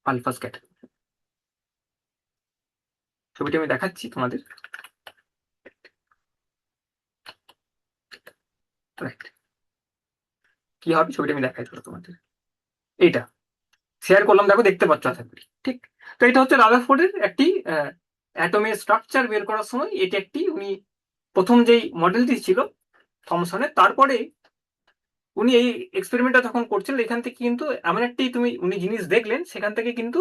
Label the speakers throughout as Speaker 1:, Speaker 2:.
Speaker 1: Alpha scatter. ছবিটি আমি দেখাচ্ছি তোমাদের। Right. কি হবে ছবিটা আমি দেখাই ধরো তোমাদের। এইটা শেয়ার করলাম, দেখো দেখতে পাচ্ছ আশা করি। ঠিক, তো এটা হচ্ছে রাদারফোর্ডের একটি অ্যাটমের স্ট্রাকচার বের করার সময় এটি একটি উনি প্রথম যেই মডেলটি ছিল থমসনের, তারপরে উনি এই এক্সপেরিমেন্টটা যখন করছিলেন এখান থেকে কিন্তু এমন একটি উনি জিনিস দেখলেন, সেখান থেকে কিন্তু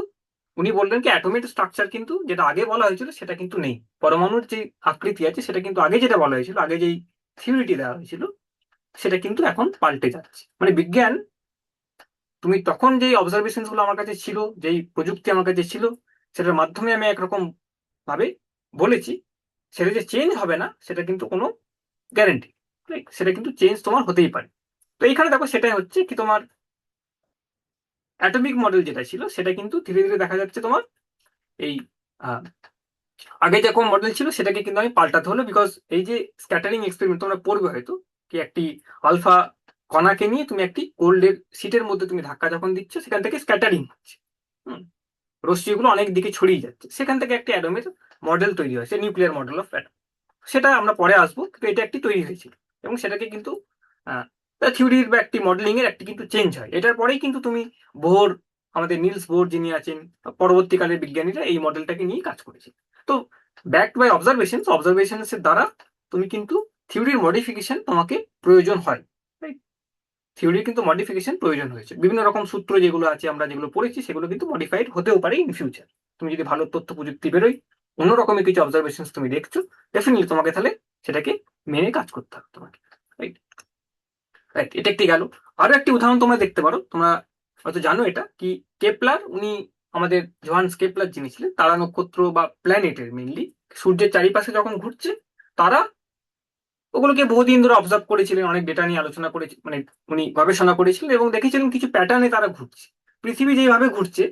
Speaker 1: উনি বললেন কি অ্যাটমের স্ট্রাকচার কিন্তু যেটা আগে বলা হয়েছিল সেটা কিন্তু নেই। পরমাণুর যে আকৃতি আছে সেটা কিন্তু আগে যেটা বলা হয়েছিল, আগে যেই থিওরিটি দেওয়া হয়েছিল সেটা কিন্তু এখন পাল্টে যাচ্ছে। মানে বিজ্ঞান, তুমি তখন যেই অবজারভেশন গুলো আমার কাছে ছিল, যেই প্রযুক্তি আমার কাছে ছিল, সেটার মাধ্যমে আমি একরকম ভাবে বলেছি, সেটা যে চেঞ্জ হবে না সেটা কিন্তু কোনো গ্যারেন্টি, সেটা কিন্তু চেঞ্জ তোমার হতেই পারে। তো এইখানে দেখো সেটাই হচ্ছে কি, তোমার অ্যাটমিক মডেল যেটা ছিল সেটা কিন্তু ধীরে ধীরে দেখা যাচ্ছে তোমার এই আহ, আগে যেরকম মডেল ছিল সেটাকে কিন্তু আমি পাল্টাতে হলো, বিকজ এই যে স্ক্যাটারিং এক্সপেরিমেন্ট তোমরা পড়বে হয়তো, কি একটি আলফা কণাকে নিয়ে তুমি একটি গোল্ডের শীটের মধ্যে তুমি ধাক্কা যখন দিচ্ছ সেখান থেকে স্ক্যাটারিং হচ্ছে, রশ্মিগুলো অনেক দিকে ছড়িয়ে যাচ্ছে, সেখান থেকে একটি অ্যাটমের মডেল তৈরি হয়েছে, নিউক্লিয়ার মডেল অফ অ্যাটম। সেটা আমরা পরে আসবো, কিন্তু এটা একটি তৈরি হয়েছিল এবং সেটাকে কিন্তু থিওরির বা একটি মডেলিং এর একটি কিন্তু চেঞ্জ হয়। এটার পরেই কিন্তু তুমি বোর, আমাদের নিলস বোর যিনি আছেন, পরবর্তীকালের বিজ্ঞানীরা এই মডেলটাকে নিয়ে কাজ করেছে। তো ব্যাকড বাই অবজারভেশনস এর দ্বারা তুমি কিন্তু থিওরির মডিফিকেশন তোমাকে প্রয়োজন হয়। থিওরির কিন্তু মডিফিকেশন প্রয়োজন হয়েছে, বিভিন্ন রকম সূত্র যেগুলো আছে আমরা যেগুলো পড়েছি সেগুলো কিন্তু মডিফাইড হতেও পারে ইন ফিউচার। তুমি যদি ভালো তথ্য প্রযুক্তি বেরোয়, অন্য রকমের কিছু অবজারভেশন তুমি দেখছো, ডেফিনেটলি তোমাকে তাহলে সেটাকে মেনে কাজ করতে হবে তোমাকে। রাইট, রাইট, এটা একটি গেল। আরো একটি উদাহরণ তোমরা দেখতে পারো, তোমরা হয়তো জানো এটা কি, কেপলার উনি আমাদের জোহান্স কেপলার যিনি ছিলেন, তারা নক্ষত্র বা প্ল্যানেটের মেনলি সূর্যের চারিপাশে যখন ঘুরছে, তারা ওগুলোকে বহুদিন ধরে অবজার্ভ করেছিলেন, অনেক ডেটা নিয়ে আলোচনা করে, মানে উনি গবেষণা করেছিলেন এবং দেখেছিলেন কিছু প্যাটার্নে তারা ঘুরছে। পৃথিবী যেভাবে ঘুরছে,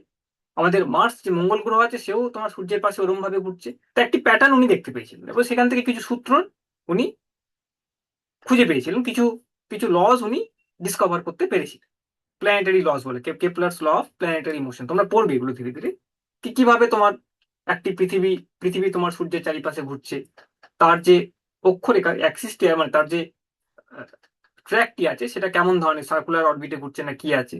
Speaker 1: আমাদের মার্স যে মঙ্গল গ্রহ আছে সেও তোমার সূর্যের পাশে ওরম ভাবে ঘুরছে, তা একটি প্যাটার্ন উনি দেখতে পেয়েছিলেন এবং সেখান থেকে কিছু সূত্র উনি খুঁজে পেয়েছিলেন, কিছু কিছু লজ উনি ডিসকভার করতে পেরেছিলেন। প্ল্যানেটারি লস বলে, Kepler's law of planetary motion, তোমরা পড়বে এগুলো ধীরে ধীরে, কি কিভাবে তোমার একটি পৃথিবী পৃথিবী তোমার সূর্যের চারিপাশে ঘুরছে, তার যে অক্ষরেখা অ্যাক্সিসটি, মানে তার যে ট্র্যাকটি আছে সেটা কেমন ধরনের, সার্কুলার অরবিটে ঘুরছে না কি আছে।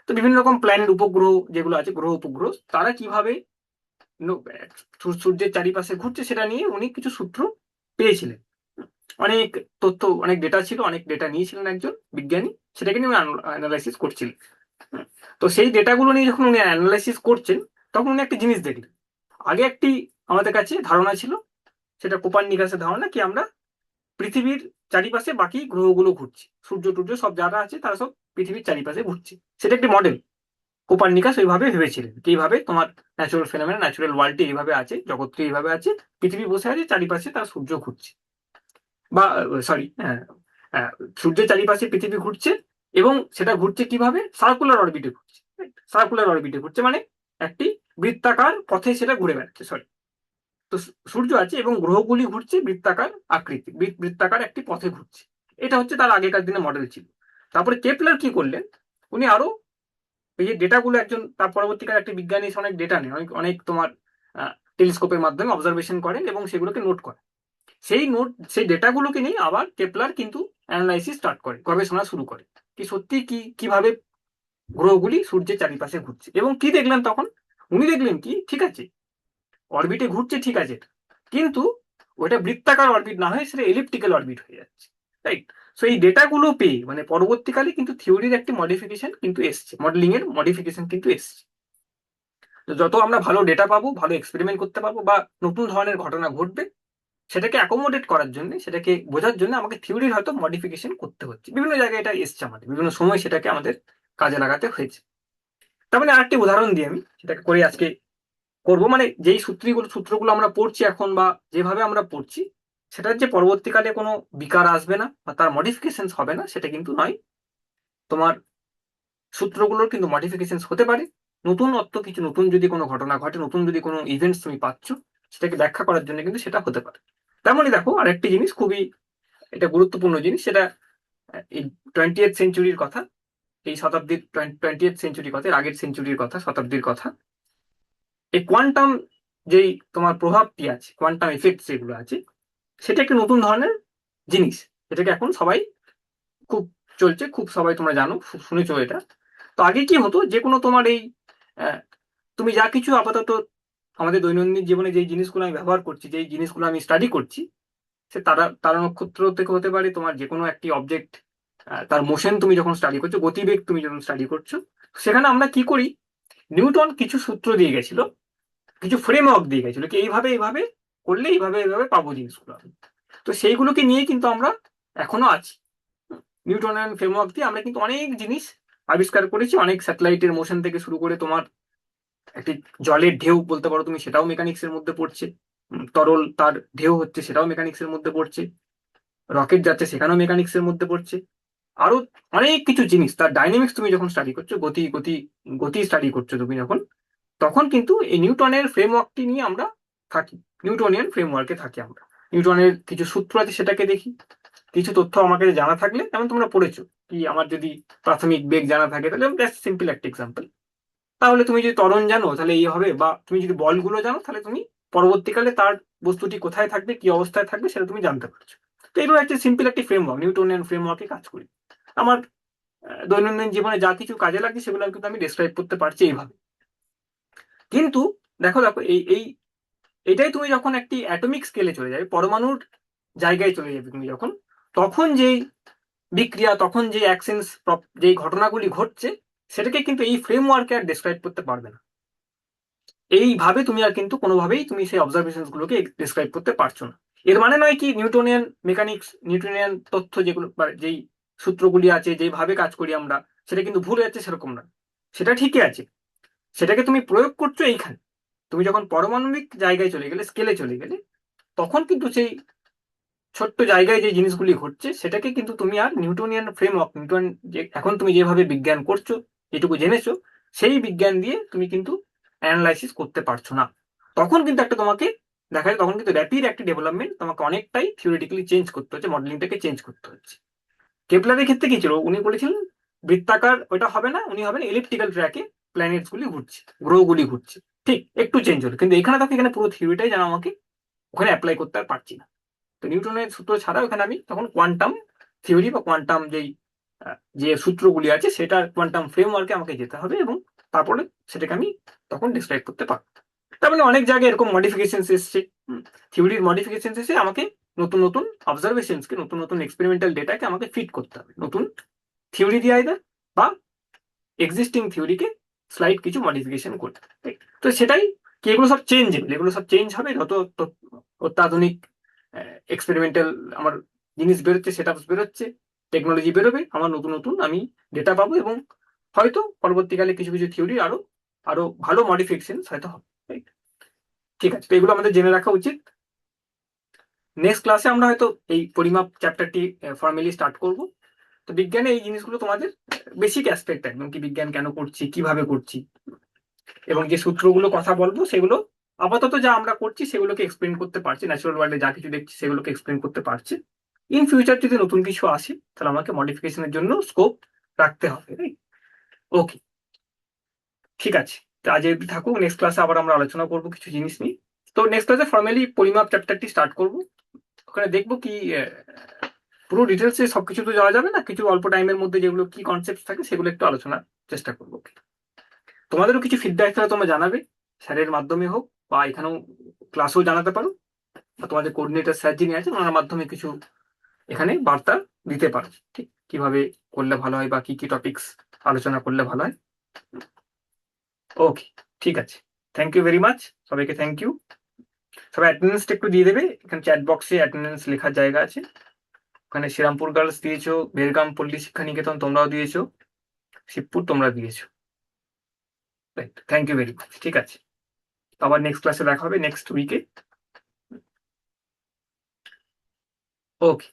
Speaker 1: তো বিভিন্ন রকম প্ল্যানেট, উপগ্রহ যেগুলো আছে, গ্রহ উপগ্রহ, তারা কিভাবে সূর্যের চারিপাশে ঘুরছে সেটা নিয়ে উনি কিছু সূত্র পেয়েছিলেন। অনেক তথ্য, অনেক ডেটা ছিল, অনেক ডেটা নিয়েছিলেন একজন বিজ্ঞানী, সেটাকে নিয়ে অ্যানালাইসিস করছিলেন। তো সেই ডেটাগুলো নিয়ে যখন উনি অ্যানালাইসিস করছেন, তখন উনি একটা জিনিস দেখলেন। আগে একটি আমাদের কাছে ধারণা ছিল, সেটা কোপার্নিকাসের ধারণা, কি আমরা পৃথিবীর চারিপাশে বাকি গ্রহগুলো ঘুরছে, সূর্য টুর্য সব যারা আছে তারা সব পৃথিবীর চারিপাশে ঘুরছে, সেটা একটি মডেল। কোপার্নিকাস ওইভাবে ভেবেছিলেন কি এইভাবে তোমার ন্যাচুরাল ফেনোমেনা, ন্যাচুরাল ওয়ার্ল্ডটি এইভাবে আছে, জগৎটি এইভাবে আছে, পৃথিবী বসে আছে, চারিপাশে তার সূর্য ঘুরছে, বা সরি, সূর্যের চারিপাশে পৃথিবী ঘুরছে এবং সেটা ঘুরছে কিভাবে, সার্কুলার অরবিটে ঘুরছে। সার্কুলার অরবিটে ঘুরছে মানে একটি বৃত্তাকার পথে সেটা ঘুরে বেড়াচ্ছে, সরি। তো সূর্য আছে এবং গ্রহগুলি ঘুরছে বৃত্তাকার আকৃতি, বৃত্তাকার একটি পথে ঘুরছে। এটা হচ্ছে তার আগেকার দিনে মডেল ছিল। তারপরে কেপলার কি করলেন, উনি আরো এই যে ডেটাগুলো, একজন তার পরবর্তীকালে একটি বিজ্ঞানী এসে অনেক ডেটা নেয়, অনেক অনেক তোমার টেলিস্কোপের মাধ্যমে অবজারভেশন করেন এবং সেগুলোকে নোট করেন। সেই ডেটাগুলোকে নিয়ে আবার কেপলার কিন্তু অ্যানালাইসিস স্টার্ট করে, গবেষণা শুরু করে, কি সত্যি কি কিভাবে গ্রহগুলি সূর্যের চারিপাশে ঘুরছে। এবং কি দেখলেন তখন, উনি দেখলেন কি, ঠিক আছে অরবিটে ঘুরছে, ঠিক আছে, কিন্তু ওটা বৃত্তাকার অরবিট না হয়ে সেটা এলিপ্টিক্যাল অরবিট হয়ে যাচ্ছে। রাইট, সো এই ডেটাগুলো পেয়ে মানে পরবর্তীকালে কিন্তু থিওরির একটি মডিফিকেশন কিন্তু এসছে, মডেলিং এর মডিফিকেশন কিন্তু এসছে। তো যত আমরা ভালো ডেটা পাবো, ভালো এক্সপেরিমেন্ট করতে পারবো, বা নতুন ধরনের ঘটনা ঘটবে, সেটাকে অ্যাকোমোডেট করার জন্য, সেটাকে বোঝার জন্য আমাকে থিওরির হয়তো মডিফিকেশন করতে হচ্ছে। বিভিন্ন জায়গায় এটা এসছে, আমাদের বিভিন্ন সময় সেটাকে আমাদের কাজে লাগাতে হয়েছে। তার মানে আরেকটি উদাহরণ দিয়ে আমি সেটাকে করে আজকে করব, মানে যেই সূত্রগুলো আমরা পড়ছি এখন, বা যেভাবে আমরা পড়ছি, সেটার যে পরবর্তীকালে কোনো বিকার আসবে না বা তার মডিফিকেশন হবে না সেটা কিন্তু নয়। তোমার সূত্রগুলোর কিন্তু মডিফিকেশন হতে পারে, নতুনত্ব কিছু, নতুন যদি কোনো ঘটনা ঘটে, নতুন যদি কোনো ইভেন্টস তুমি পাচ্ছ, সেটাকে ব্যাখ্যা করার জন্য কিন্তু সেটা হতে পারে। তেমনই দেখো আরেকটি জিনিস খুবই, এটা গুরুত্বপূর্ণ জিনিস, সেটা এই 20th সেঞ্চুরির কথা। এই শতাব্দীর 20th সেঞ্চুরির কথা, এর আগের সেঞ্চুরির কথা, শতাব্দীর কথা, এই কোয়ান্টাম যেই তোমার প্রভাবটি আছে, কোয়ান্টাম এফেক্ট যেগুলো আছে, সেটা একটা নতুন ধরনের জিনিস, এটাকে এখন সবাই খুব চলছে, খুব সবাই তোমরা জানো, শুনেছো এটা। তো আগে কি হতো, যে কোনো তোমার এই আহ, তুমি যা কিছু আপাতত আমাদের দৈনন্দিন জীবনে যেই জিনিসগুলো আমি ব্যবহার করছি, যেই জিনিসগুলো আমি স্টাডি করছি, সে তারা তারা নক্ষত্র থেকে হতে পারে, তোমার যে কোনো একটি অবজেক্ট, তার মোশন তুমি যখন স্টাডি করছো, গতিবেগ তুমি যখন স্টাডি করছো, সেখানে আমরা কি করি, নিউটন কিছু সূত্র দিয়ে গেছিল, কিছু ফ্রেমওয়ার্ক দিয়ে গেছিল, কি এইভাবে এইভাবে করলে এইভাবে এইভাবে পাবো জিনিসগুলো আমি। তো সেইগুলোকে নিয়ে কিন্তু আমরা এখনো আছি। নিউটনের ফ্রেমওয়ার্ক দিয়ে আমরা কিন্তু অনেক জিনিস আবিষ্কার করেছি, অনেক স্যাটেলাইটের মোশন থেকে শুরু করে তোমার একটি জলের ঢেউ বলতে পারো তুমি, সেটাও মেকানিক্স এর মধ্যে পড়ছে। তরল তার ঢেউ হচ্ছে, সেটাও মেকানিক্স এর মধ্যে পড়ছে। রকেট যাচ্ছে, সেখানেও মেকানিক্স এর মধ্যে পড়ছে। আরো অনেক কিছু জিনিস, তার ডাইনামিক্স তুমি যখন স্টাডি করছো, গতি গতি গতি স্টাডি করছো তুমি যখন, তখন কিন্তু এই নিউটনের ফ্রেমওয়ার্কটি নিয়ে আমরা থাকি, নিউটনিয়ান ফ্রেমওয়ার্কে থাকি আমরা। নিউটনের কিছু সূত্র আছে, সেটাকে দেখি। কিছু তথ্য আমাকে জানা থাকলে, যেমন তোমরা পড়েছো, কি আমার যদি প্রাথমিক বেগ জানা থাকে, তাহলে জাস্ট সিম্পল একটা এক্সাম্পল, তাহলে তুমি যদি ত্বরণ জানো তাহলে এই হবে, বা তুমি যদি বলগুলো জানো তাহলে তুমি পরবর্তীকালে তার বস্তুটি কোথায় থাকবে, কি অবস্থায় থাকবে, সেটা তুমি জানতে পারছো। তো এগুলো একটা সিম্পল একটি ফ্রেমওয়ার্ক, নিউটনিয়ান ফ্রেমওয়ার্কে কাজ করি। আমার দৈনন্দিন জীবনে যা কিছু কাজে লাগে সেগুলো কিন্তু আমি ডেসক্রাইব করতে পারছি এইভাবে। কিন্তু দেখো দেখো এই এই এটাই তুমি যখন একটি অ্যাটমিক স্কেলে চলে যাবে, পরমাণুর জায়গায় চলে যাবে তুমি যখন, তখন যেই বিক্রিয়া, তখন যে অ্যাকশনস, যেই ঘটনাগুলি ঘটছে, সেটাকে কিন্তু এই ফ্রেমওয়ার্কে আর ডেসক্রাইব করতে পারবে না। এইভাবে তুমি আর কিন্তু কোনোভাবেই তুমি সেই অবজারভেশনস গুলোকে ডেসক্রাইব করতে পারছো না। এর মানে নয় কি নিউটনিয়ান মেকানিক্স, নিউটনিয়ান তথ্য যেগুলো বা যেই সূত্রগুলি আছে, যেভাবে কাজ করি আমরা, সেটা কিন্তু ভুল যাচ্ছে, সেরকম না। সেটা ঠিকই আছে, সেটাকে তুমি প্রয়োগ করছো এইখানে। তুমি যখন পারমাণবিক জায়গায় চলে গেলে, স্কেলে চলে গেলে, তখন কিন্তু সেই ছোট্ট জায়গায় যে জিনিসগুলি ঘটছে, সেটাকে কিন্তু তুমি আর নিউটনিয়ান ফ্রেমওয়ার্ক, নিউটন যে এখন তুমি যেভাবে বিজ্ঞান করছো, যেটুকু জেনেছো, সেই বিজ্ঞান দিয়ে তুমি কিন্তু অ্যানালাইসিস করতে পারছো না। তখন কিন্তু একটা তোমাকে দেখা যায়, তখন কিন্তু র্যাপিড একটা ডেভেলপমেন্ট, তোমাকে অনেকটাই থিওরিটিক্যালি চেঞ্জ করতে হচ্ছে, মডেলিংটাকে চেঞ্জ করতে হচ্ছে। কেপলারের ক্ষেত্রে কি ছিল, উনি বলেছিলেন বৃত্তাকার ওটা হবে না, উনি হবেন ইলিপ্টিক্যাল ট্র্যাকে প্ল্যানেটস গুলি ঘুরছে, গ্রহগুলি ঘুরছে, ঠিক একটু চেঞ্জ হলো। কিন্তু এখানে দেখো, এখানে পুরো থিওরিটাই যেন আমাকে ওখানে অ্যাপ্লাই করতে আর পারছি না। তো নিউটনের সূত্র ছাড়াও এখানে আমি তখন কোয়ান্টাম থিওরি বা কোয়ান্টাম যেই যে সূত্রগুলি আছে, সেটা কোয়ান্টাম ফ্রেমওয়ার্কে আমাকে যেতে হবে, এবং তারপরে সেটাকে আমি তখন ডিসক্রাইব করতে পারবো। তার মানে অনেক জায়গায় এরকম মডিফিকেশন এসছে, থিওরির মডিফিকেশন এসে আমাকে নতুন নতুন অবজারভেশনসকে, নতুন নতুন এক্সপেরিমেন্টাল ডেটাকে আমাকে ফিট করতে হবে নতুন থিওরি দিয়ে, আইদার বা এক্সিস্টিং থিওরিকে স্লাইড কিছু মডিফিকেশন করতে হবে। তো সেটাই কি, এগুলো সব চেঞ্জেবল, এগুলো সব চেঞ্জ হবে যত অত্যাধুনিক এক্সপেরিমেন্টাল আমার জিনিস বেরোচ্ছে, সেট আপ বেরোচ্ছে, টেকনোলজি বেরোবে, আমার নতুন নতুন আমি ডেটা পাবো, এবং হয়তো পরবর্তীকালে কিছু কিছু থিওরি আরো আরো ভালো মডিফিকেশন হয়তো হবে। ঠিক আছে, তো এগুলো আমাদের জেনে রাখা উচিত। নেক্সট ক্লাসে আমরা হয়তো এই পরিমাপ চ্যাপ্টারটি ফর্মালি স্টার্ট করব। তো বিজ্ঞানে এই জিনিসগুলো তোমাদের বেসিক অ্যাসপেক্ট, একদম কি বিজ্ঞান কেন করছি, কিভাবে করছি, এবং যে সূত্রগুলো কথা বলবো, সেগুলো আপাতত যা আমরা করছি সেগুলোকে এক্সপ্লেন করতে পারছি, ন্যাচারাল ওয়ার্ল্ডে যা কিছু দেখছি সেগুলোকে এক্সপ্লেন করতে পারছি। ইন ফিউচার যদি নতুন কিছু আসে, তাহলে আমাকে মডিফিকেশনের জন্য স্কোপ রাখতে হবে। ওকে, ঠিক আছে, তো আজ অব্দি থাকুক, নেক্সট ক্লাসে আবার আমরা আলোচনা করবো কিছু জিনিস নিয়ে। তো নেক্সট ক্লাসে ফর্মালি পরিমাপ চ্যাপ্টারটি স্টার্ট করবো। ওখানে দেখবো কি পুরো ডিটেলসে সবকিছু তো যাওয়া যাবে না, কিছু অল্প টাইমের মধ্যে যেগুলো কি কনসেপ্ট থাকে সেগুলো একটু আলোচনার চেষ্টা করবো। তোমাদেরও কিছু ফিডব্যাক থাকলে তোমরা জানাবে, স্যারের মাধ্যমে হোক, বা এখানেও ক্লাসেও জানাতে পারো, বা তোমাদের কোঅর্ডিনেটর স্যার যিনি আছেন ওনার মাধ্যমে কিছু এখানে বার্তা দিতে পারো, ঠিক কিভাবে করলে ভালো হয়, বা কি কি টপিকস আলোচনা করলে ভালো হয়। ওকে, ঠিক আছে, থ্যাংক ইউ ভেরি মাচ, সবাইকে থ্যাংক ইউ। সবাই অ্যাটেন্ডেন্সটা একটু দিয়ে দেবে, এখানে চ্যাট বক্সে অ্যাটেন্ডেন্স লেখার জায়গা আছে, ওখানে শ্রীরামপুর গার্লস দিয়েছো, বেরগাম পল্লী শিক্ষা নিকেতন তোমরাও দিয়েছো, শিবপুর তোমরা দিয়েছো। Right, thank you very much, ঠিক আছে, আবার নেক্সট ক্লাসে দেখা হবে নেক্সট উইকে। ওকে।